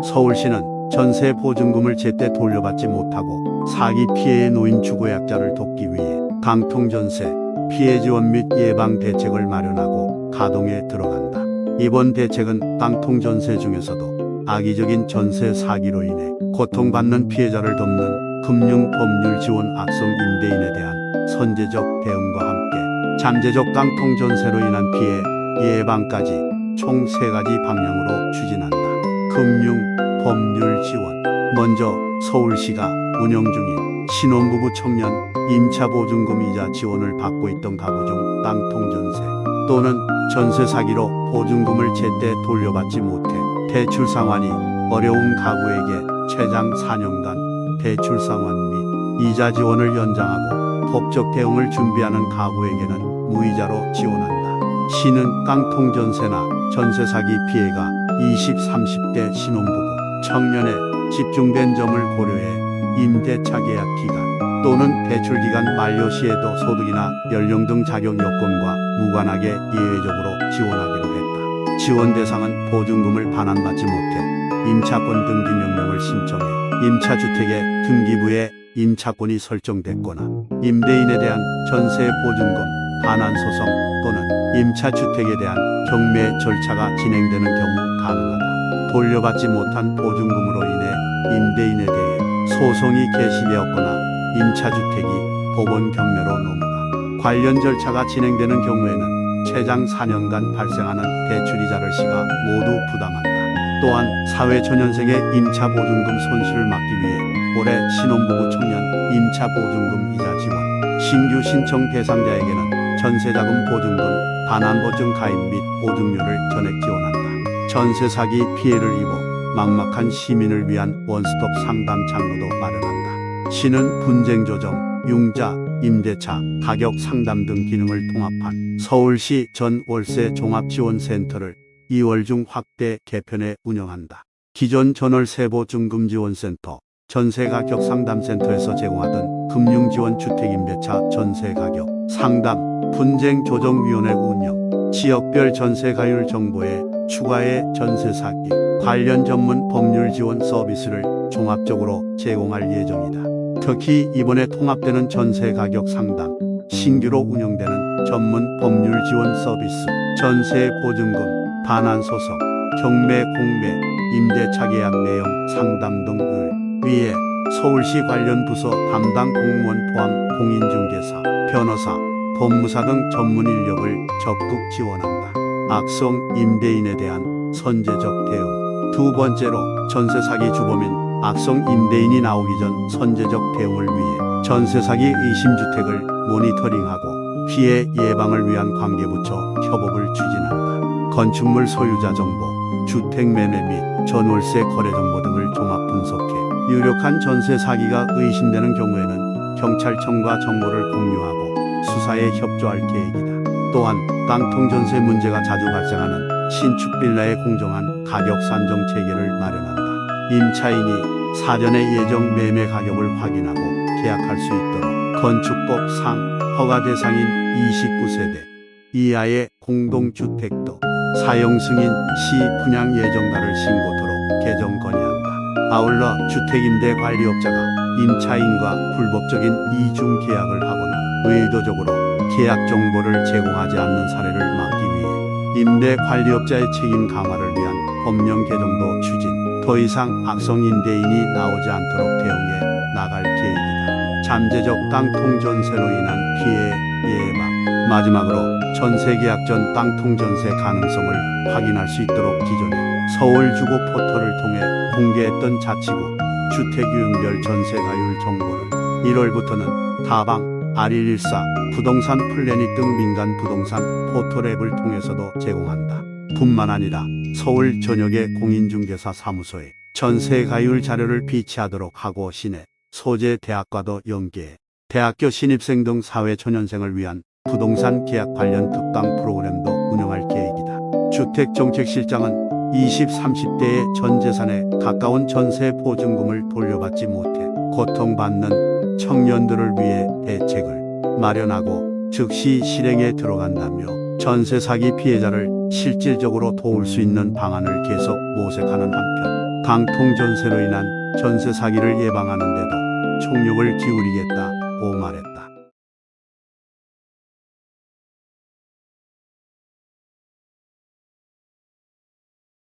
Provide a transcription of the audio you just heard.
서울시는 전세 보증금을 제때 돌려받지 못하고 사기 피해에 놓인 주거약자를 돕기 위해 강통전세 피해 지원 및 예방 대책을 마련하고 가동에 들어간다. 이번 대책은 강통전세 중에서도 악의적인 전세 사기로 인해 고통받는 피해자를 돕는 금융법률 지원 악성 임대인에 대한 선제적 대응과 함께 잠재적 강통전세로 인한 피해 예방까지 총 3가지 방향으로 추진한다. 금융 법률 지원. 먼저 서울시가 운영 중인 신혼부부 청년 임차보증금 이자 지원을 받고 있던 가구 중 깡통전세 또는 전세 사기로 보증금을 제때 돌려받지 못해 대출 상환이 어려운 가구에게 최장 4년간 대출 상환 및 이자 지원을 연장하고 법적 대응을 준비하는 가구에게는 무이자로 지원한다. 시는 깡통전세나 전세 사기 피해가 20, 30대 신혼부부 청년의 집중된 점을 고려해 임대차 계약 기간 또는 대출 기간 만료 시에도 소득이나 연령 등 자격 여건과 무관하게 예외적으로 지원하기로 했다. 지원 대상은 보증금을 반환받지 못해 임차권 등기 명령을 신청해 임차주택의 등기부에 임차권이 설정됐거나 임대인에 대한 전세 보증금 반환 소송 또는 임차주택에 대한 경매 절차가 진행되는 경우 가능하다. 돌려받지 못한 보증금으로 인해 임대인에 대해 소송이 개시되었거나 임차주택이 법원 경매로 넘어가 관련 절차가 진행되는 경우에는 최장 4년간 발생하는 대출이자를 시가 모두 부담한다. 또한 사회초년생의 임차보증금 손실을 막기 위해 올해 신혼부부 청년 임차보증금 이자 지원 신규 신청 대상자에게는 전세자금 보증금 반환보증 가입 및 보증료를 전액 지원한다. 전세 사기 피해를 입어 막막한 시민을 위한 원스톱 상담 창구도 마련한다. 시는 분쟁 조정, 융자, 임대차, 가격 상담 등 기능을 통합한 서울시 전 월세 종합지원센터를 2월 중 확대 개편해 운영한다. 기존 전월세보증금지원센터, 전세가격 상담센터에서 제공하던 금융지원 주택임대차 전세가격 상담, 분쟁조정위원회 운영, 지역별 전세가율 정보에 추가해 전세 사기 관련 전문 법률 지원 서비스를 종합적으로 제공할 예정이다. 특히 이번에 통합되는 전세 가격 상담, 신규로 운영되는 전문 법률 지원 서비스, 전세 보증금, 반환 소송, 경매 공매, 임대차 계약 내용 상담 등을 위해 서울시 관련 부서 담당 공무원 포함 공인중개사, 변호사, 법무사 등 전문 인력을 적극 지원한다. 악성 임대인에 대한 선제적 대응. 두 번째로 전세 사기 주범인 악성 임대인이 나오기 전 선제적 대응을 위해 전세 사기 의심주택을 모니터링하고 피해 예방을 위한 관계부처 협업을 추진한다. 건축물 소유자 정보, 주택 매매 및 전월세 거래 정보 등을 종합 분석해 유력한 전세 사기가 의심되는 경우에는 경찰청과 정보를 공유하고 수사에 협조할 계획이다. 또한 깡통전세 문제가 자주 발생하는 신축 빌라의 공정한 가격 산정 체계를 마련한다. 임차인이 사전에 예정 매매 가격을 확인하고 계약할 수 있도록 건축법상 허가 대상인 29세대 이하의 공동주택도 사용 승인 시 분양 예정가를 신고토록 개정 건의한다. 아울러 주택임대관리업자가 임차인과 불법적인 이중 계약을 하거나 의도적으로 계약 정보를 제공하지 않는 사례를 막기 위해 임대관리업자의 책임 강화를 위한 법령 개정도 추진, 더 이상 악성 임대인이 나오지 않도록 대응해 나갈 계획이다. 잠재적 깡통전세로 인한 피해 예방. 마지막으로 전세계약 전 깡통전세 가능성을 확인할 수 있도록 기존에 서울주거 포털을 통해 공개했던 자치구 주택유형별 전세가율 정보를 1월부터는 다방, 아릴14, 부동산 플래닛 등 민간 부동산 포털 앱을 통해서도 제공한다. 뿐만 아니라 서울 전역의 공인중개사 사무소에 전세가율 자료를 비치하도록 하고 시내 소재 대학과도 연계해 대학교 신입생 등 사회초년생을 위한 부동산 계약 관련 특강 프로그램도 운영할 계획이다. 주택정책실장은 20, 30대의 전 재산에 가까운 전세 보증금을 돌려받지 못해 고통받는 청년들을 위해 대책을 마련하고 즉시 실행에 들어간다며 전세 사기 피해자를 실질적으로 도울 수 있는 방안을 계속 모색하는 한편 강통전세로 인한 전세 사기를 예방하는 데도 총력을 기울이겠다고 말했다.